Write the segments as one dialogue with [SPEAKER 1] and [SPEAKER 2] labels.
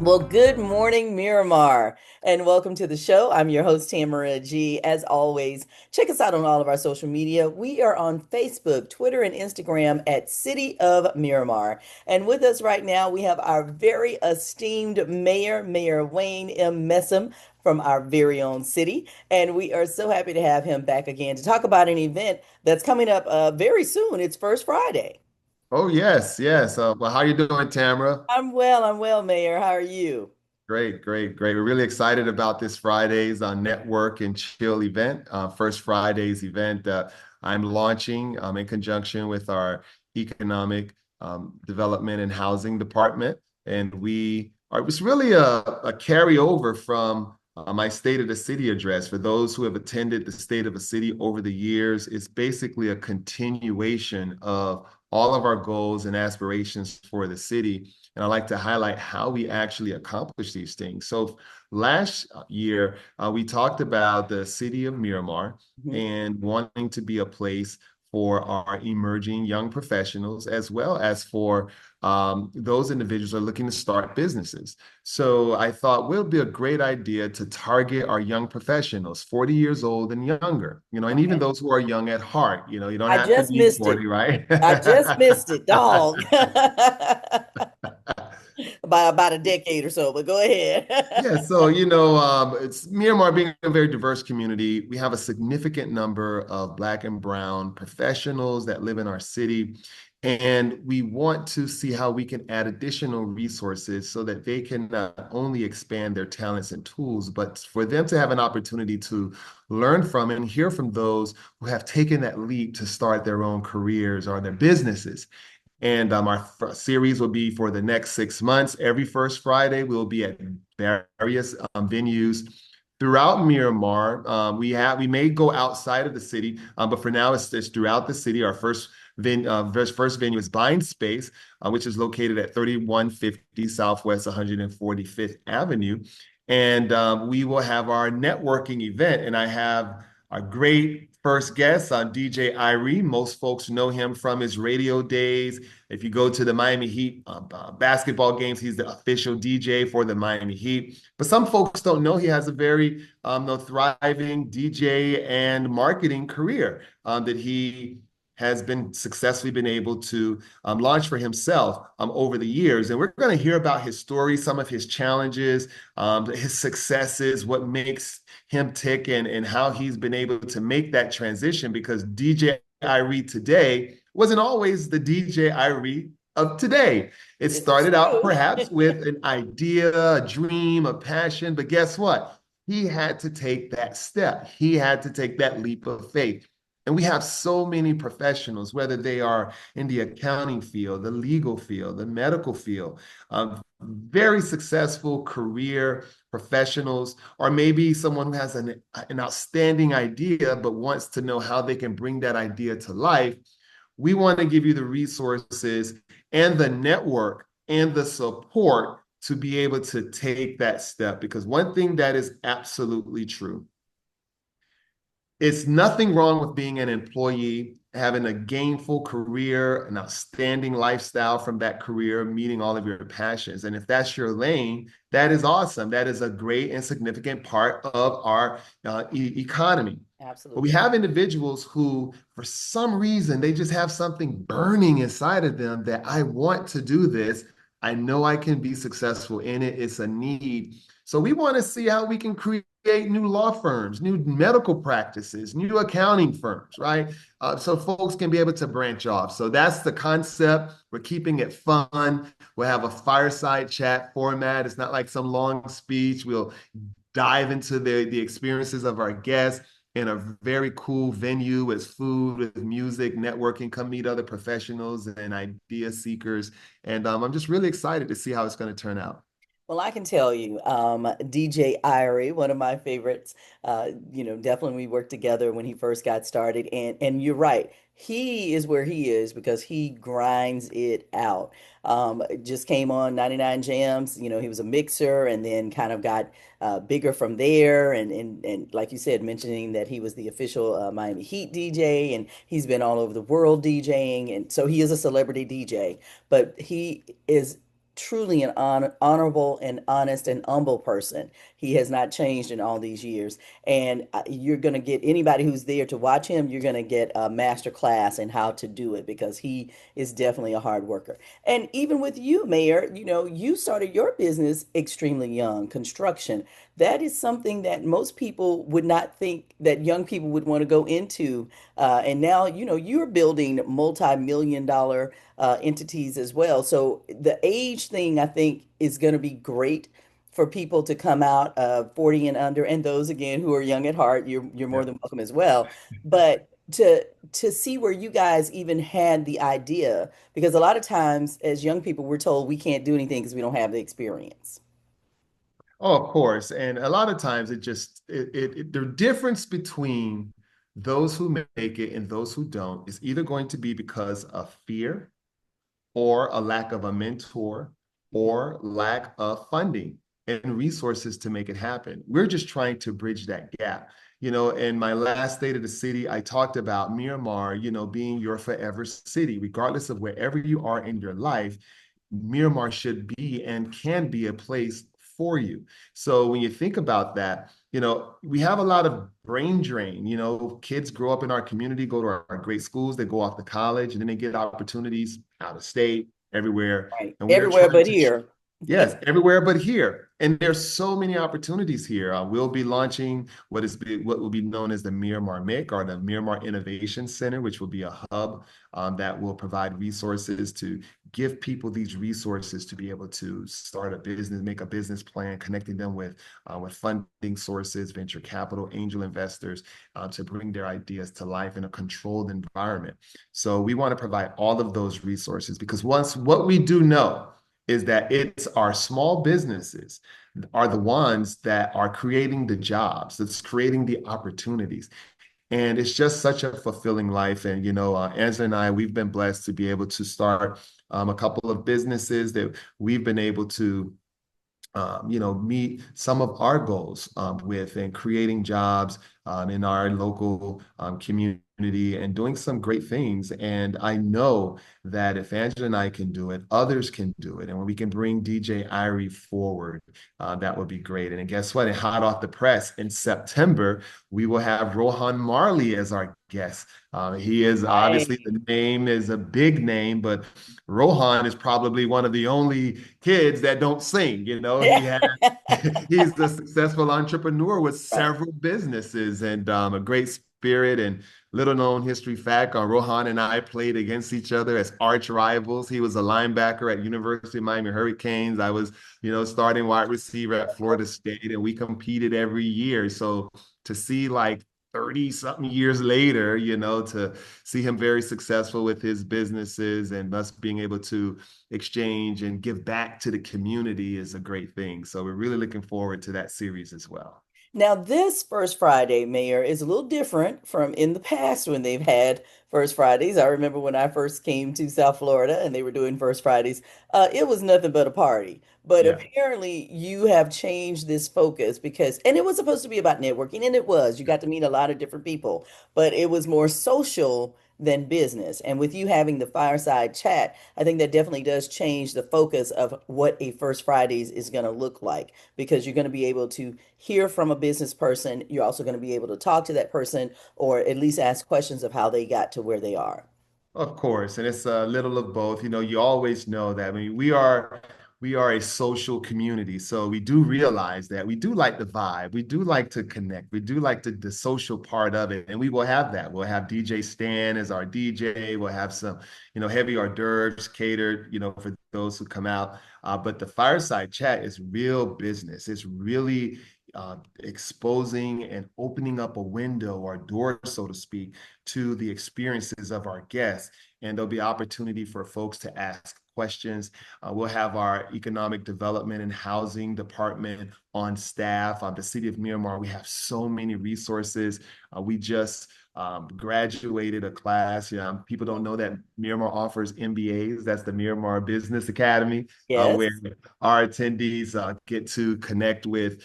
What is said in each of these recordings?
[SPEAKER 1] Well, good morning, Miramar, and welcome to the show. I'm your host, Tamara G. As always, check us out on all of our social media. We are on Facebook, Twitter, and Instagram at City of Miramar. And with us right now, we have our very esteemed mayor, Mayor Wayne M. Messam from our very own city. And we are so happy to have him back again to talk about an event that's coming up very soon. It's First Friday.
[SPEAKER 2] Oh, yes, yes. Well, how you doing, Tamara?
[SPEAKER 1] I'm well, Mayor. How are you?
[SPEAKER 2] Great, great, great. We're really excited about this Friday's Network and Chill event, First Friday's event that I'm launching in conjunction with our Economic Development and Housing Department. And it's really a carryover from my State of the City address. For those who have attended the State of a City over the years, it's basically a continuation of all of our goals and aspirations for the city. And I like to highlight how we actually accomplish these things. So last year, we talked about the city of Miramar
[SPEAKER 1] Mhm.
[SPEAKER 2] and wanting to be a place for our emerging young professionals, as well as for those individuals who are looking to start businesses. So I thought, well, it'd be a great idea to target our young professionals, 40 years old and younger, and even
[SPEAKER 1] Okay.
[SPEAKER 2] those who are young at heart. You don't
[SPEAKER 1] I
[SPEAKER 2] have to
[SPEAKER 1] just
[SPEAKER 2] be
[SPEAKER 1] missed it.
[SPEAKER 2] 40, right?
[SPEAKER 1] I just missed it, dog. By about a decade or so, but go ahead.
[SPEAKER 2] Yeah, so it's Myanmar being a very diverse community. We have a significant number of Black and Brown professionals that live in our city, and we want to see how we can add additional resources so that they can not only expand their talents and tools, but for them to have an opportunity to learn from and hear from those who have taken that leap to start their own careers or their businesses. And our series will be for the next 6 months. Every first Friday, we'll be at various venues throughout Miramar. We may go outside of the city, but for now, it's throughout the city. Our first venue is Bind Space, which is located at 3150 Southwest 145th Avenue. And we will have our networking event. And I have a great first guest on DJ Irie. Most folks know him from his radio days. If you go to the Miami Heat basketball games, he's the official DJ for the Miami Heat. But some folks don't know he has a very thriving DJ and marketing career that he has been successfully been able to launch for himself over the years. And we're going to hear about his story, some of his challenges, his successes, what makes him tick, and how he's been able to make that transition, because DJ Irie today wasn't always the DJ Irie of today. It
[SPEAKER 1] This is
[SPEAKER 2] started out
[SPEAKER 1] true.
[SPEAKER 2] perhaps with an idea, a dream, a passion, but guess what? He had to take that step. He had to take that leap of faith. And we have so many professionals, whether they are in the accounting field, the legal field, the medical field, very successful career professionals, or maybe someone who has an outstanding idea but wants to know how they can bring that idea to life. We want to give you the resources and the network and the support to be able to take that step. Because one thing that is absolutely true, it's nothing wrong with being an employee, having a gainful career, an outstanding lifestyle from that career, meeting all of your passions. And if that's your lane, that is awesome. That is a great and significant part of our economy. But we
[SPEAKER 1] Absolutely.
[SPEAKER 2] have individuals who, for some reason, they just have something burning inside of them that I want to do this. I know I can be successful in it. It's a need. So we want to see how we can create new law firms, new medical practices, new accounting firms, right? So folks can be able to branch off. So that's the concept. We're keeping it fun. We'll have a fireside chat format. It's not like some long speech. We'll dive into the experiences of our guests in a very cool venue with food, with music, networking. Come meet other professionals and idea seekers. And I'm just really excited to see how it's going to turn out.
[SPEAKER 1] Well, I can tell you, DJ Irie, one of my favorites, definitely we worked together when he first got started. And you're right, he is where he is because he grinds it out. Just came on 99 Jams, he was a mixer and then kind of got bigger from there. And like you said, mentioning that he was the official Miami Heat DJ and he's been all over the world DJing. And so he is a celebrity DJ, but he is truly an honorable and honest and humble person. He has not changed in all these years. And you're going to get anybody who's there to watch him, you're going to get a master class in how to do it because he is definitely a hard worker. And even with you, Mayor, you started your business extremely young, construction. That is something that most people would not think that young people would want to go into. And now, you're building multi-million dollar entities as well. So the age thing, I think, is going to be great for people to come out 40 and under, and those again who are young at heart, you're more
[SPEAKER 2] Yeah.
[SPEAKER 1] than welcome as well. But to see where you guys even had the idea, because a lot of times as young people, we're told we can't do anything because we don't have the experience.
[SPEAKER 2] Oh, of course. And a lot of times the difference between those who make it and those who don't is either going to be because of fear or a lack of a mentor or lack of funding and resources to make it happen. We're just trying to bridge that gap. In my last State of the City, I talked about Miramar, being your forever city, regardless of wherever you are in your life. Miramar should be and can be a place for you. So when you think about that, we have a lot of brain drain. Kids grow up in our community, go to our great schools, they go off to college, and then they get opportunities out of state, everywhere.
[SPEAKER 1] Right.
[SPEAKER 2] And we are
[SPEAKER 1] Everywhere
[SPEAKER 2] trying
[SPEAKER 1] but
[SPEAKER 2] to
[SPEAKER 1] here.
[SPEAKER 2] Yes, everywhere but here. And there's so many opportunities here. We'll be launching what will be known as the Miramar MIC or the Miramar Innovation Center, which will be a hub that will provide resources to give people these resources to be able to start a business, make a business plan, connecting them with funding sources, venture capital, angel investors, to bring their ideas to life in a controlled environment. So we want to provide all of those resources because once what we do know is that it's our small businesses are the ones that are creating the jobs, that's creating the opportunities. And it's just such a fulfilling life. And, Angela and I, we've been blessed to be able to start a couple of businesses that we've been able to meet some of our goals with and creating jobs in our local community and doing some great things. And I know that if Angela and I can do it, others can do it. And when we can bring DJ Irie forward, that would be great. And guess what? And hot off the press in September, we will have Rohan Marley as our guest. He is obviously
[SPEAKER 1] Right.
[SPEAKER 2] the name is a big name, but Rohan is probably one of the only kids that don't sing.
[SPEAKER 1] Yeah.
[SPEAKER 2] He's a successful entrepreneur with
[SPEAKER 1] Right.
[SPEAKER 2] several businesses and a great spirit. And little known history fact, Rohan and I played against each other as arch rivals. He was a linebacker at University of Miami Hurricanes. I was, starting wide receiver at Florida State, and we competed every year. So to see like 30 something years later, to see him very successful with his businesses and us being able to exchange and give back to the community is a great thing. So we're really looking forward to that series as well.
[SPEAKER 1] Now, this First Friday, Mayor, is a little different from in the past when they've had First Fridays. I remember when I first came to South Florida and they were doing First Fridays, it was nothing but a party. But
[SPEAKER 2] Yeah.
[SPEAKER 1] apparently, you have changed this focus because, and it was supposed to be about networking, and it was. You got to meet a lot of different people, but it was more social than business. And with you having the fireside chat, I think that definitely does change the focus of what a First Fridays is going to look like because you're going to be able to hear from a business person. You're also going to be able to talk to that person or at least ask questions of how they got to where they are.
[SPEAKER 2] Of course, and it's a little of both. You always know that. I mean, we are a social community, so we do realize that we do like the vibe. We do like to connect. We do like the social part of it, and we will have that. We'll have DJ Stan as our DJ. We'll have some, heavy hors d'oeuvres catered, for those who come out. But the fireside chat is real business. It's really exposing and opening up a window or door, so to speak, to the experiences of our guests. And there'll be opportunity for folks to ask questions. We'll have our economic development and housing department on staff. The City of Miramar, we have so many resources. We just graduated a class. People don't know that Miramar offers MBAs. That's the Miramar Business Academy,
[SPEAKER 1] Yes.
[SPEAKER 2] where our attendees get to connect with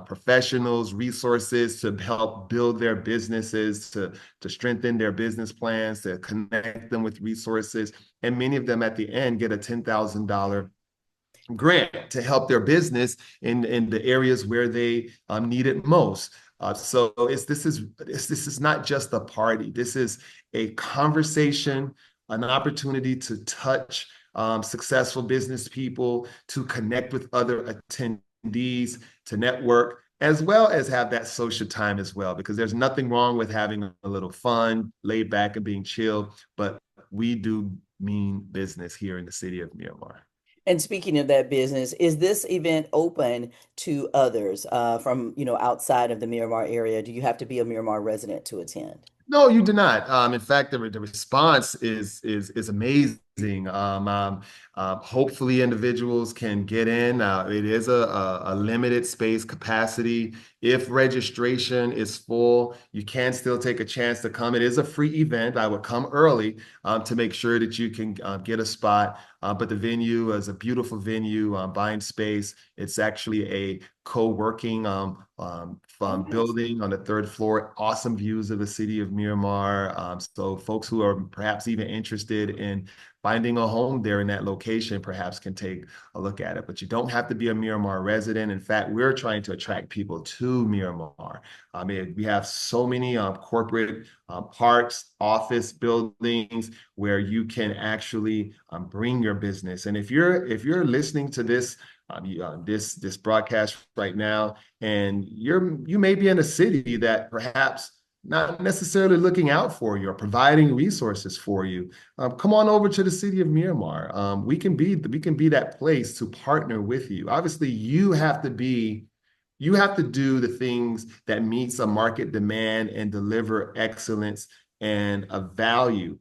[SPEAKER 2] professionals, resources to help build their businesses, to strengthen their business plans, to connect them with resources. And many of them at the end get a $10,000 grant to help their business in the areas where they need it most. So this is not just a party. This is a conversation, an opportunity to touch successful business people, to connect with other attendees, to network, as well as have that social time as well. Because there's nothing wrong with having a little fun, laid back, and being chill. But we do mean business here in the city of Miramar.
[SPEAKER 1] And speaking of that business, is this event open to others from, outside of the Miramar area? Do you have to be a Miramar resident to attend?
[SPEAKER 2] No, you do not. In fact, the response is amazing. Hopefully, individuals can get in. It is a limited space capacity. If registration is full, you can still take a chance to come. It is a free event. I would come early to make sure that you can get a spot. But the venue is a beautiful venue, buying space. It's actually a co-working
[SPEAKER 1] Oh, nice.
[SPEAKER 2] building on the third floor. Awesome views of the city of Miramar. So folks who are perhaps even interested in finding a home there in that location perhaps can take a look at it. But you don't have to be a Miramar resident. In fact, we're trying to attract people to Miramar. I mean, we have so many corporate parks, office buildings where you can actually bring your business. And if you're listening to this broadcast right now, and you may be in a city that perhaps not necessarily looking out for you or providing resources for you, come on over to the city of Miramar. We can be that place to partner with you. Obviously, you have to do the things that meets a market demand and deliver excellence and a value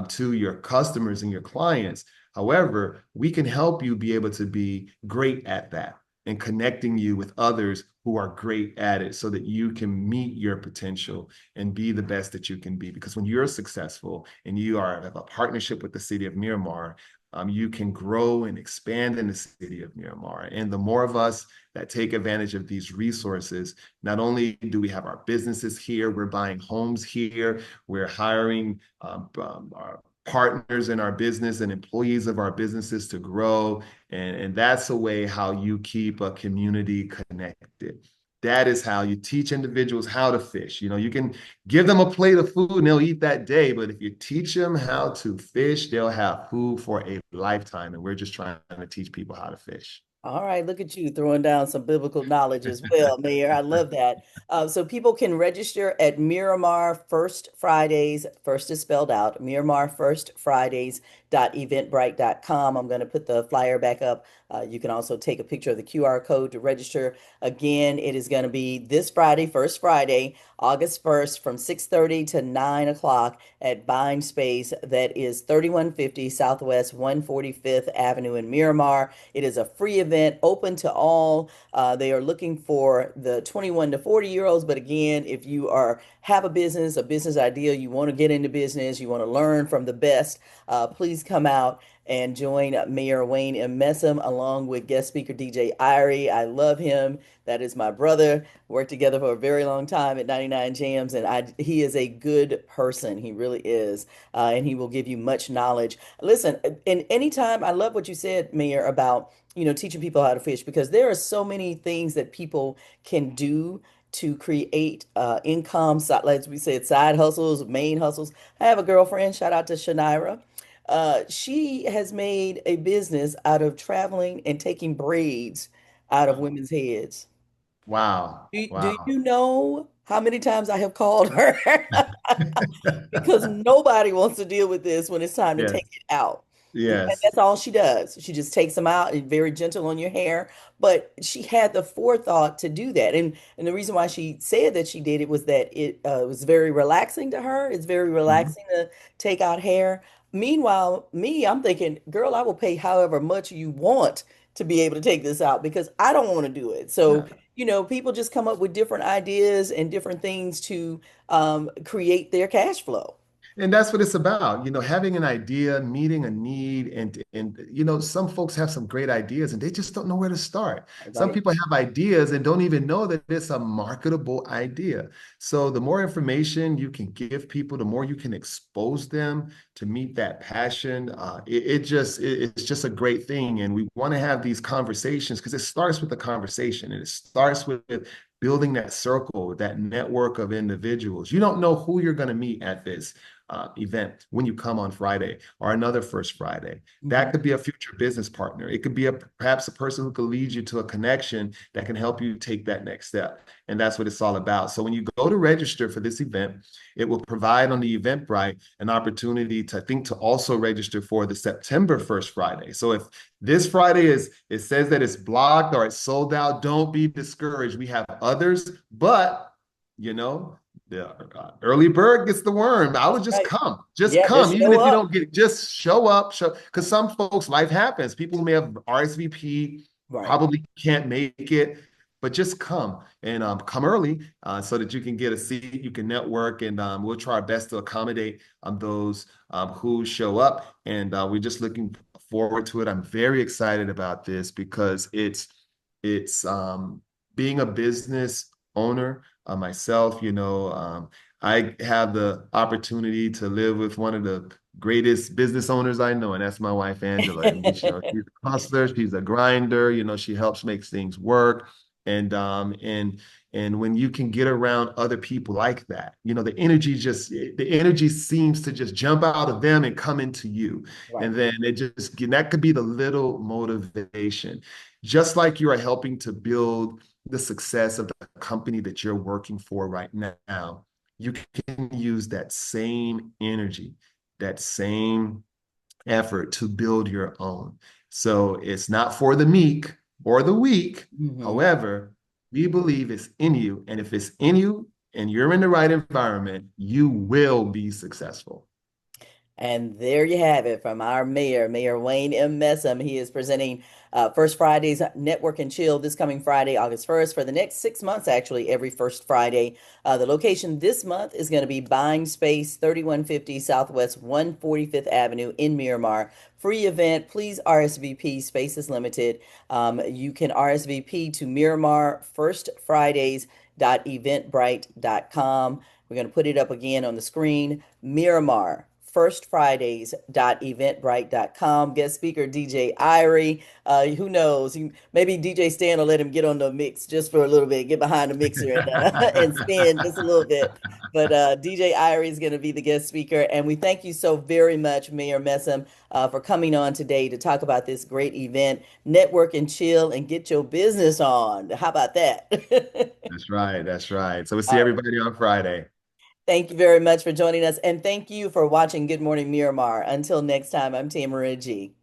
[SPEAKER 2] to your customers and your clients. However, we can help you be able to be great at that and connecting you with others who are great at it so that you can meet your potential and be the best that you can be. Because when you're successful and have a partnership with the city of Miramar, you can grow and expand in the city of Miramar. And the more of us that take advantage of these resources, not only do we have our businesses here, we're buying homes here, we're hiring our partners in our business and employees of our businesses to grow. And that's a way how you keep a community connected. That is how you teach individuals how to fish. You can give them a plate of food and they'll eat that day, but if you teach them how to fish, they'll have food for a lifetime. And we're just trying to teach people how to fish.
[SPEAKER 1] All right, look at you throwing down some biblical knowledge as well, Mayor. I love that. So people can register at Miramar First Fridays. First is spelled out, Miramar First Fridays eventbrite.com. I'm going to put the flyer back up. You can also take a picture of the QR code to register. Again, it is going to be this Friday, first Friday, August 1st from 6:30 to 9 o'clock at Bind Space. That is 3150 Southwest 145th Avenue in Miramar. It is a free event open to all. They are looking for the 21 to 40-year-olds. But again, if you have a business idea, you want to get into business, you want to learn from the best, please come out and join Mayor Wayne M. Messam along with guest speaker DJ Irie. I love him. That is my brother. Worked together for a very long time at 99 Jams, and he is a good person. He really is. And he will give you much knowledge. Listen, and anytime, I love what you said, Mayor, about, teaching people how to fish, because there are so many things that people can do to create income, like we said, side hustles, main hustles. I have a girlfriend, shout out to Shanira. She has made a business out of traveling and taking braids out of women's heads.
[SPEAKER 2] Wow.
[SPEAKER 1] Do
[SPEAKER 2] Wow.
[SPEAKER 1] you know how many times I have called her? Because nobody wants to deal with this when it's time to
[SPEAKER 2] Yes.
[SPEAKER 1] take it out. And
[SPEAKER 2] Yes.
[SPEAKER 1] that's all she does. She just takes them out and very gentle on your hair. But she had the forethought to do that. And the reason why she said that she did it was that it was very relaxing to her. It's very
[SPEAKER 2] Mhm.
[SPEAKER 1] relaxing to take out hair. Meanwhile, me, I'm thinking, girl, I will pay however much you want to be able to take this out because I don't want to do it. So,
[SPEAKER 2] Yeah.
[SPEAKER 1] people just come up with different ideas and different things to create their cash flow.
[SPEAKER 2] And that's what it's about, having an idea, meeting a need, and some folks have some great ideas and they just don't know where to start. Some
[SPEAKER 1] Right.
[SPEAKER 2] people have ideas and don't even know that it's a marketable idea. So the more information you can give people, the more you can expose them to meet that passion. It's just a great thing. And we want to have these conversations because it starts with the conversation and it starts with building that circle, that network of individuals. You don't know who you're going to meet at this event when you come on Friday or another first Friday. That
[SPEAKER 1] Mhm.
[SPEAKER 2] could be a future business partner. It could be perhaps a person who could lead you to a connection that can help you take that next step. And that's what it's all about. So when you go to register for this event, it will provide on the Eventbrite an opportunity to, I think, to also register for the September 1st Friday. So if this Friday it says that it's blocked or it's sold out, don't be discouraged. We have others, but you know, the early bird gets the worm. I would
[SPEAKER 1] Right.
[SPEAKER 2] just
[SPEAKER 1] Yeah,
[SPEAKER 2] come,
[SPEAKER 1] just
[SPEAKER 2] even
[SPEAKER 1] show
[SPEAKER 2] if you
[SPEAKER 1] up.
[SPEAKER 2] don't get, just show up, because some folks, life happens. People who may have RSVP
[SPEAKER 1] Right.
[SPEAKER 2] probably can't make it, but just come and come early so that you can get a seat, you can network, and we'll try our best to accommodate those who show up. And we're just looking forward to it. I'm very excited about this because it's being a business owner myself. I have the opportunity to live with one of the greatest business owners I know, and that's my wife, Angela. And she's a hustler, she's a grinder, she helps make things work. And when you can get around other people like that, the energy seems to just jump out of them and come into you.
[SPEAKER 1] Right.
[SPEAKER 2] And then that could be the little motivation. Just like you are helping to build the success of the company that you're working for right now, you can use that same energy, that same effort to build your own. So it's not for the meek or the weak.
[SPEAKER 1] Hmm.
[SPEAKER 2] However, we believe it's in you. And if it's in you and you're in the right environment, you will be successful.
[SPEAKER 1] And there you have it from our mayor, Mayor Wayne M. Messam. He is presenting First Friday's Network and Chill this coming Friday, August 1st, for the next 6 months, actually, every first Friday. The location this month is going to be Buying Space, 3150 Southwest 145th Avenue in Miramar. Free event. Please RSVP. Space is limited. You can RSVP to Miramar First Fridays eventbrite.com. We're going to put it up again on the screen. Miramar firstfridays.eventbrite.com. Guest speaker DJ Irie. Who knows? Maybe DJ Stan will let him get on the mix just for a little bit, get behind the mixer and spin just a little bit. But DJ Irie is going to be the guest speaker. And we thank you so very much, Mayor Messam, for coming on today to talk about this great event. Network and chill and get your business on. How about that?
[SPEAKER 2] That's right. That's right. So we'll see
[SPEAKER 1] All right.
[SPEAKER 2] everybody on Friday.
[SPEAKER 1] Thank you very much for joining us. And thank you for watching Good Morning Miramar. Until next time, I'm Tamara G.